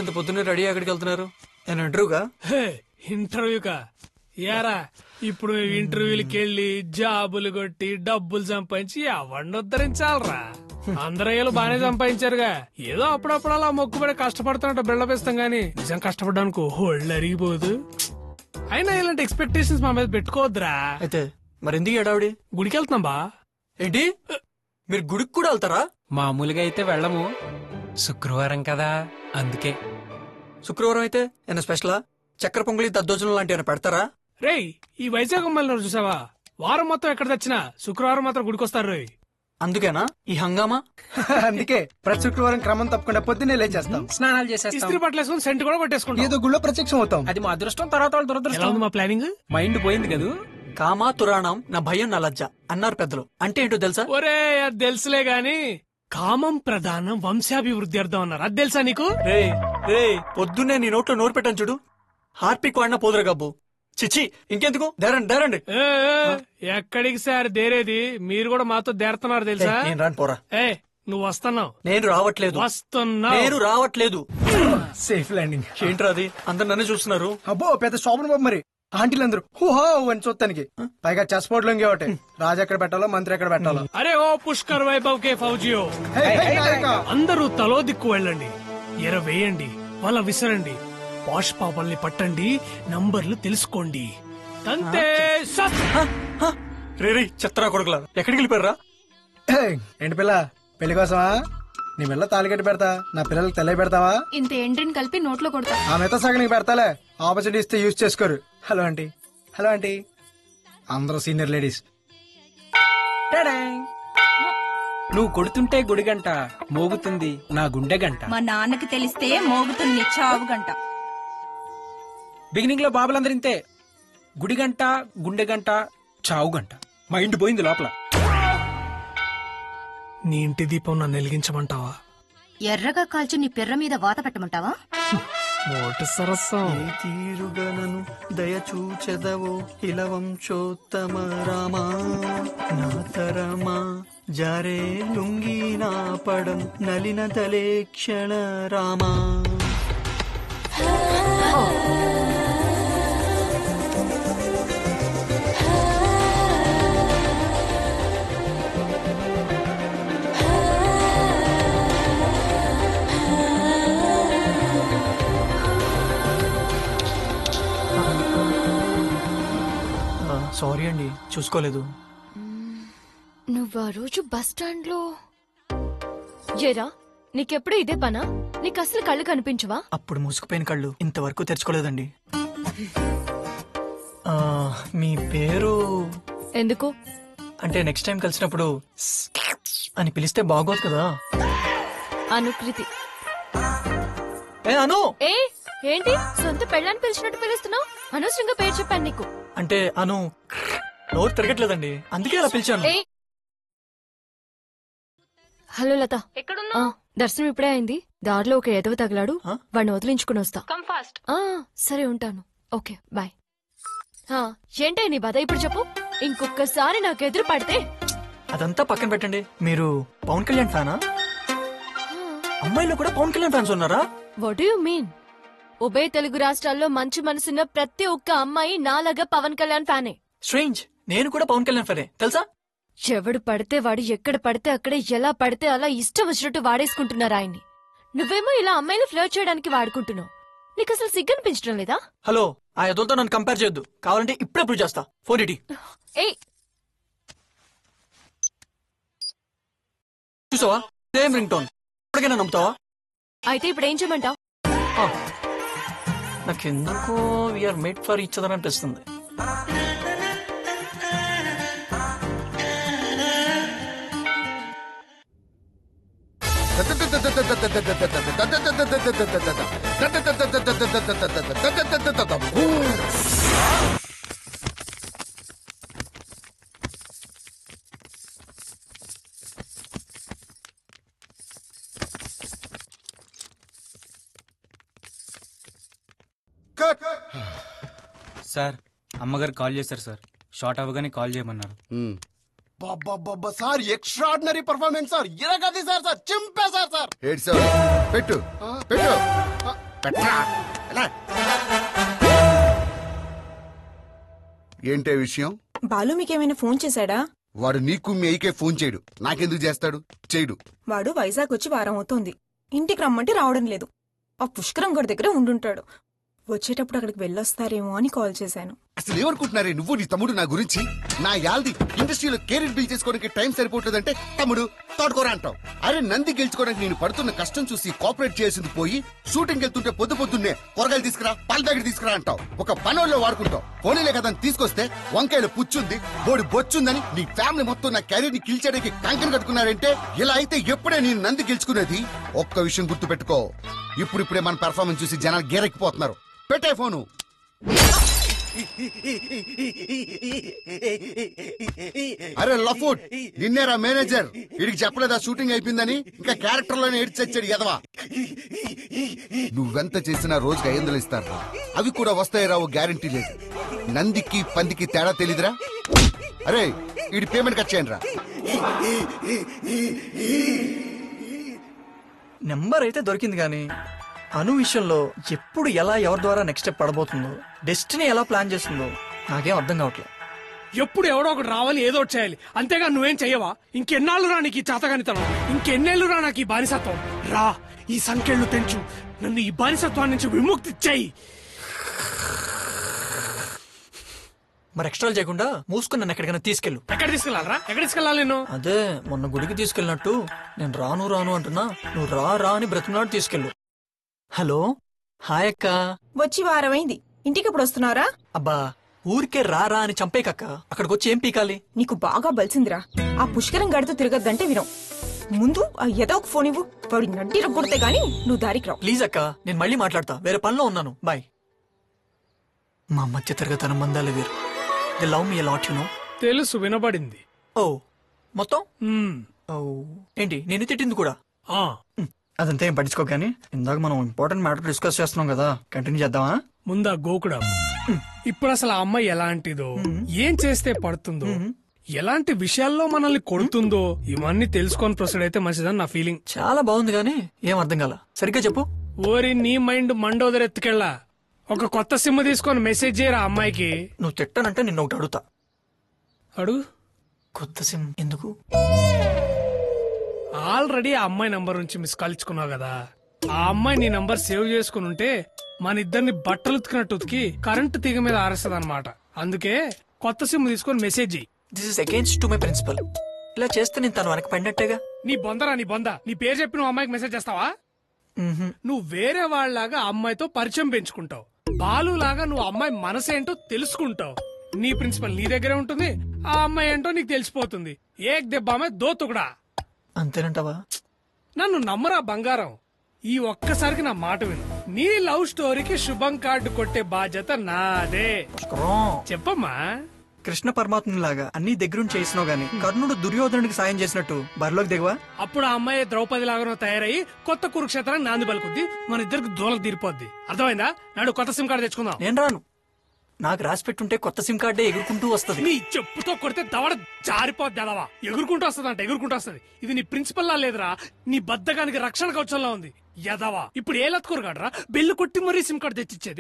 ఇంత పొద్దున్నే రెడీ ఎక్కడికి వెళ్తున్నారు? నేను ఇంటర్వ్యూగా. ఇంటర్వ్యూకా? యారా ఇప్పుడు ఇంటర్వ్యూలకి వెళ్ళి జాబులు కొట్టి డబ్బులు సంపాదించి ఎవరిని ఉద్ధరించాలరా? అందరూ బాగానే సంపాదించారుగా. ఏదో అప్పుడప్పుడు అలా మొక్కుబడి కష్టపడుతున్నట్టు బిల్డపిస్తాం గానీ నిజం కష్టపడ్డానుకో ఒళ్ళు అరిగిపోదు. అయినా ఇలాంటి ఎక్స్పెక్టేషన్స్ మా మీద పెట్టుకోవద్దురా. అయితే మరి ఎందుకు ఏడావిడి? గుడికి వెళ్తున్నాం బా. ఏంటి మీరు గుడికి కూడా వెళ్తారా? మామూలుగా అయితే వెళ్ళము, శుక్రవారం కదా అందుకే. శుక్రవారం అయితే ఏమైనా స్పెషలా? చక్కెర పొంగలి దద్దోజనం లాంటి ఏమైనా పెడతారా? రేయ్ ఈ వైజాగ్ అమ్మాయిలు చూసావా? వారం మొత్తం ఎక్కడ తెచ్చినా శుక్రవారం మాత్రం గుడికొస్తారు రేయ్. అందుకేనా ఈ హంగామా? అందుకే ప్రతి శుక్రవారం క్రమం తప్పకుండా పొద్దున్నే లేచేస్తాం, స్నానాలు చేసేస్తాం, ఇస్త్రీ బట్టలు వేసుకుని సెంట్ కూడా కొట్టేసుకుంటాం. ఏదో గుళ్ళో ప్రత్యక్షం అవుతాం. అది మా అదృష్టం, తర్వాత వాళ్ళ ఎలా దురదృష్టం. ఉంది మా ప్లానింగ్? మైండ్ పోయింది కదూ. కామా తురాణం నా భయం నా లజ్జ అన్నారు పెద్దలు. అంటే ఏంటో తెలుసా? ఒరే అది తెలుసులే గాని కామం ప్రధానం వంశాభివృద్ధి అర్థం అన్నారు. అది తెలుసా నీకు? రే రే పొద్దున్నే నీ నోట్లో నోరు పెట్టాను చూడు, హార్పిక్ వాడినా పోదురా గబ్బు. చిచ్చి ఇంకెందుకు, దేరండి దేరండి. ఏ, ఏ, ఎక్కడికి సార్ దేరేది? మీరు కూడా మాతో దేరుతున్నారు తెలుసా? నేను రాను పోరా. ఏ నువ్వు వస్తున్నావు? నేను రావట్లేదు. వస్తున్నావు? నేను రావట్లేదు. Safe landing. ఏంట్రా అది? అందరు నన్ను చూస్తున్నారు. అబ్బో పెద్ద శోభన బాబు. మరి ఆంటీలందరూ హూహా అని చూస్తానికి, పైగా చెస్ బోర్డు లొంగి ఒకటి రాజు ఎక్కడ పెట్టాలో మంత్రి ఎక్కడ పెట్టాలో. అరే ఓ పుష్కర్ వైభవ్ కే ఫౌజియో, హే, హే, నాయకా. అందరూ తలో దిక్కు వెళ్ళండి, ఎర వేయండి, వల విసరండి, పాష్ పాపల్ని పట్టండి, నంబర్లు తెలుసుకోండి. అంతే. సత్. రే రే చెత్తరా కొడుకులా ఎక్కడికి వెళ్ళిపోయారా? హే, ఏంటి పిల్ల పెళ్లి కోసమా? నీ పిల్ల తాలిగట్టి పెడతా, నా పిల్లలకి తెల్ల పెడతావా? ఇంత ఎండ్రిని కలిపి నోట్లో కొడతా. ఆ మిగతా సగం నీకు పెడతాలే, ఆపర్చునిటీ ఇస్తే యూజ్ చేసుకోరు. Hello aunty, hello aunty. అందరూ సీనియర్ లేడీస్. నువ్వు కొడుతుంటే గుడి గంట మోగుతుంది నా గుండె గంట. మా నాన్నకి తెలిస్తే మోగుతుంది చావు గంట. బిగినింగ్ లో బాబులందరూ ఇంతే, గుడి గంట, గుండె గంట, చావు గంట. మైండ్ పోయింది లోపల. నీ ఇంటి దీపం నన్ను వెలిగించమంటావా? ఎర్రగా కాల్చి నీ పిర్ర మీద వాత పెట్టమంటావా? మోటి సరస్సం. ఏ తీరుగనను దయచూచెదవో ఇలవంశోత్తమ రామా, నా తరమా జారే లుంగి నా పడం నలిన తలేక్షణ రామా. సారీ అండి, చూసుకోలేదు. నువ్వు ఆ రోజు బస్ స్టాండ్ లో ఏరా నీకెప్పుడు ఇదే పనా? నీకు అసలు కళ్ళు కనిపించవా? అప్పుడు మూసుకుపోయిన కళ్ళు ఇంతవరకు తెరుచుకోలేదండి. మీ పేరు? ఎందుకు? అంటే నెక్స్ట్ టైం కలిసినప్పుడు అని పిలిస్తే బాగోదు కదా. అనుకృతి. ఏ అను. ఏ ఏంటి సొంత పెళ్ళాన్ని పిలిచినట్టు పిలుస్తున్నావు? అనవసరంగా పేరు చెప్పాను నీకు. అంటే అను నోరు తిరగట్లేదండి, అందుకే అలా పిలిచాను. ఏ హలో లత, ఎక్కడున్నా? దర్శనం ఇప్పుడే అయింది, దారిలో ఒక ఎదవ తగలాడు, వాడిని వదిలించుకుని వస్తా. సరే ఉంటాను. Okay bye. ఏంటే నీ బాధ ఇప్పుడు చెప్పు. ఇంకొకసారి నాకు ఎదురు పడితే. అదంతా పక్కన పెట్టండి. మీరు పవన్ కళ్యాణ్ ఫ్యానా? అమ్మాయిలో కూడా పవన్ కళ్యాణ్ ఫ్యాన్స్ ఉన్నారా? What you mean? ఉభయ తెలుగు రాష్ట్రాల్లో మంచి మనసున్న ప్రతి ఒక్క అమ్మాయి నాలాగా పవన్ కళ్యాణ్ ఫ్యానే. స్ట్రేంజ్, నేను కూడా పవన్ కళ్యాణ్ ఫ్యానే తెలుసా? ఎవడు పడితే వాడు ఎక్కడ పడితే అక్కడే ఎలా పడితే అలా ఇష్టం వచ్చినట్టు వాడేసుకుంటున్నారు ఆయన్ని. నువ్వేమో ఇలా అమ్మాయిలు ఫ్లర్ట్ చేయడానికి వాడుకుంటున్నావు. నీకు అసలు సిగ్గనిపించడం లేదా? హలో, ఆ ఎదులతో నన్ను కంపేర్ చేయొద్దు. కావాలంటే ఇప్పుడే ప్రూవ్ చేస్తా. ఫోన్ ఇటీ. ఏయ్ చూసావా, సేమ్ రింగ్ టోన్. ఇప్పటికైనా నమ్ముతావా? అయితే ఇప్పుడు ఏం చేయమంటావు? నాకెందుకో we are made for each other అనిపిస్తుంది. సార్, అమ్మగారు కాల్ చేశారు సార్. షార్ట్ అవ్వగానే కాల్ చేయమన్నారు. Sir extraordinary performance sir. ఇరగది సార్, సార్ చింపేశారు సార్. ఏడు సార్ పెట్టు పెట్టు. పెట్టరా ఎలా? ఏంటే విషయం? బాలు మీకేమైనా ఫోన్ చేశాడా? వాడు నీకు మీ అయ్యకే ఫోన్ చేయడు, నాకెందుకు చేస్తాడు? చేయడు. వాడు వైజాగ్ వచ్చి వారం అవుతోంది. ఇంటికి రమ్మంటే రావడం లేదు. ఆ పుష్కరం గడి దగ్గర ఉండుంటాడు. వచ్చేటప్పుడు అక్కడికి వెళ్ళొస్తారేమో అని కాల్ చేశాను. అసలు ఏమనుకుంటున్నారే నువ్వు నీ తమ్ముడు నా గురించి? నా యాల్ది ఇండస్ట్రీలో కెరీర్ బిల్డ్ చేసుకోవడానికి టైం సరిపోతుందంటే తమ్ముడు తోటకూర అంటావు. అరే నంది గెలుచుకోవడానికి నేను పడుతున్న కష్టం చూసి కోఆపరేట్ చేసింది పోయి షూటింగ్ వెళ్తుంటే పొద్దున్నే కూరగాయలు తీసుకురా, పాల ప్యాకెట్ తీసుకురా అంటావు. ఒక పనోళ్ళలో వాడుకుంటావు. పోనీలే కదా తీసుకొస్తే వంకాయలు పుచ్చుంది, బోడి బొచ్చుందని నీ ఫ్యామిలీ మొత్తం నా కెరీర్ ని కిల్చడానికి కంకణ కట్టుకున్నారంటే ఇలా అయితే ఎప్పుడే నేను నంది గెలుచుకునేది? ఒక్క విషయం గుర్తు పెట్టుకో, ఇప్పుడిప్పుడే మన పెర్ఫార్మెన్స్ చూసి జనాలు గేరెక్కిపోతున్నారు. పెట్టే ఫోను. అరే లఫూట్, నిన్నేరా మేనేజర్? వీడికి చెప్పలేదా షూటింగ్ అయిపోయిందని? ఇంకా క్యారెక్టర్ లోనే ఏడ్చొచ్చాడు ఎదవా. నువ్వెంత చేసినా రోజుకి 500 ఇస్తారు. అవి కూడా వస్తాయి రావు గ్యారంటీ లేదు. నందికి పందికి తేడా తెలీదురా? అరే వీడి పేమెంట్ కట్ చేయండి రా. నెంబర్ అయితే దొరికింది కానీ అను విషయంలో ఎప్పుడు ఎలా ఎవరి ద్వారా నెక్స్ట్ స్టెప్ పడబోతుందో, డెస్టినీ ఎలా ప్లాన్ చేస్తుందో నాకేం అర్థం కావట్లేదు. ఎప్పుడు ఎవడో ఒకటి రావాలి, ఏదో ఒకటి చేయాలి. అంతేగా నువ్వేం చెయ్యవా? ఇంకెన్నాళ్ళు రా నీకు ఈ చాతగానితనం? ఇంకెన్నేళ్ళు రా నాకు ఈ బానిసత్వం? రా, ఈ సంఖ్యలు తెంచు, నన్ను ఈ బానిసత్వాన్ని నుంచి విముక్తి చెయ్యి. మరి ఎక్స్ట్రా చేయకుండా మూసుకుని నన్ను ఎక్కడికైనా తీసుకెళ్ళు. ఎక్కడ తీసుకెళ్ళాలరా? ఎక్కడ తీసుకెళ్ళాలి నేను? అదే మొన్న గుడికి తీసుకెళ్ళినట్టు నేను రాను రాను అంటున్నా, నువ్వు రా రా అని బ్రతిమలాడి తీసుకెళ్ళు. హలో, హాయ్ అక్క. వచ్చి వారమైంది. ఇంటికి ఎప్పుడు వస్తున్నారా? అబ్బా ఊరికే రా రా అని చంపేకక్క. అక్కడికి వచ్చి ఏం పీకాలి? నీకు బాగా బలిసిందిరా. ఆ పుష్కరం గడితో తిరగద్దంటే వినం. ముందు ఆ ఏదో ఒక ఫోన్ ఇవ్వు. వాడి నడ్డి రొగ్గొడితే గాని నువ్వు దారికి రావు. ప్లీజ్ అక్క, నేను మళ్ళీ మాట్లాడతా. వేరే పనిలో ఉన్నాను. బాయ్. మా మధ్య తరగతి అనుబంధాలు వేరు. They love me a lot, you know. తెలుసు, వినబడింది. ఓ మొత్తం ఓ ఏంటి నేను తిట్టింది కూడా? అదంతా ఏం పట్టించుకో కానీ ఇందాక మనం ఇంపార్టెంట్ మ్యాటర్ డిస్కస్ చేస్తున్నాం కదా, కంటిన్యూ చేద్దామా? ముందా గోకుడా. ఇప్పుడు అసలు ఆ అమ్మాయి ఎలాంటిదో, ఏం చేస్తే పడుతుందో, ఎలాంటి విషయాల్లో మనల్ని కొడుతుందో ఇవన్నీ తెలుసుకొని ప్రొసీడ్ అయితే మంచిదని నా ఫీలింగ్. చాలా బాగుంది కానీ ఏం అర్థం కాల. సరిగ్గా చెప్పు. ఓరి నీ మైండ్ మండోదరెత్తుకెళ్ళా. ఒక కొత్త సిమ్ తీసుకొని మెసేజ్ చేయరా అమ్మాయికి. నువ్వు తిట్టానంటే నిన్న ఒకటి అడుగుతా. అడుగు. కొత్త సిమ్ ఎందుకు? ఆల్రెడీ ఆ అమ్మాయి నంబర్ నుంచి మిస్ కాల్ ఇచ్చుకున్నావు కదా. ఆ అమ్మాయి నీ నంబర్ సేవ్ చేసుకుని ఉంటే మన ఇద్దరిని బట్టలు ఉతికినట్టు ఉతికి కరెంటు తీగ మీద ఆరేస్తుంది అనమాట. అందుకే కొత్త సిమ్ తీసుకొని మెసేజ్ చెయ్యి. This is against to my principle. ఇలా చేస్తే నేను తను వెనక పడినట్టేగా. నీ బొందరా నీ బొంద. నీ పేరు చెప్పి నువ్వు అమ్మాయికి మెసేజ్ చేస్తావా? నువ్వు వేరే వాళ్ళలాగా అమ్మాయితో పరిచయం పెంచుకుంటావు. బాలులాగా నువ్వు అమ్మాయి మనసేంటో తెలుసుకుంటావు. నీ ప్రిన్సిపల్ నీ దగ్గరే ఉంటుంది, ఆ అమ్మాయి ఏంటో నీకు తెలిసిపోతుంది. ఏక్ దెబ్బామే దో తుగడా. అంతేనంటావా? నన్ను నమ్మరా బంగారం. ఈ ఒక్కసారికి నా మాట విను. నీ లవ్ స్టోరీకి శుభం కార్డు కొట్టే బాధ్యత నాదే. చెప్పమ్మా. కృష్ణ పరమాత్మ లాగా అన్ని దగ్గరుండి చేసినావు గానీ కర్ణుడు దుర్యోధనుడికి సాయం చేసినట్టు బరిలోకి దిగవా? అప్పుడు ఆ అమ్మాయి ద్రౌపది లాగా తయారయ్యి కొత్త కురుక్షేత్రానికి నాంది పలుకుద్ది. మన ఇద్దరికి దూలకు తీరిపోద్ది. అర్థమైందా? నాడు కొత్త సిమ్ కార్డు తెచ్చుకుందాం. నేను రాను. నాకు రాసి పెట్టుంటే కొత్త సిమ్ కార్డే ఎగురుకుంటూ వస్తుంది. నీ చెప్పుతో కొడితే దవడ జారిపోద్ది. అదవా ఎగురుకుంటూ వస్తుంది అంట, ఎగురుకుంటూ వస్తుంది. ఇది నీ ప్రిన్సిపల్ లా లేదురా, నీ బద్దగానికి రక్షణ కవచంలా ఉంది. యదవా ఇప్పుడు ఏ లత్కూరు కాడరా బెల్లు కొట్టి మరీ సిమ్ కార్డు తెచ్చిచ్చేది.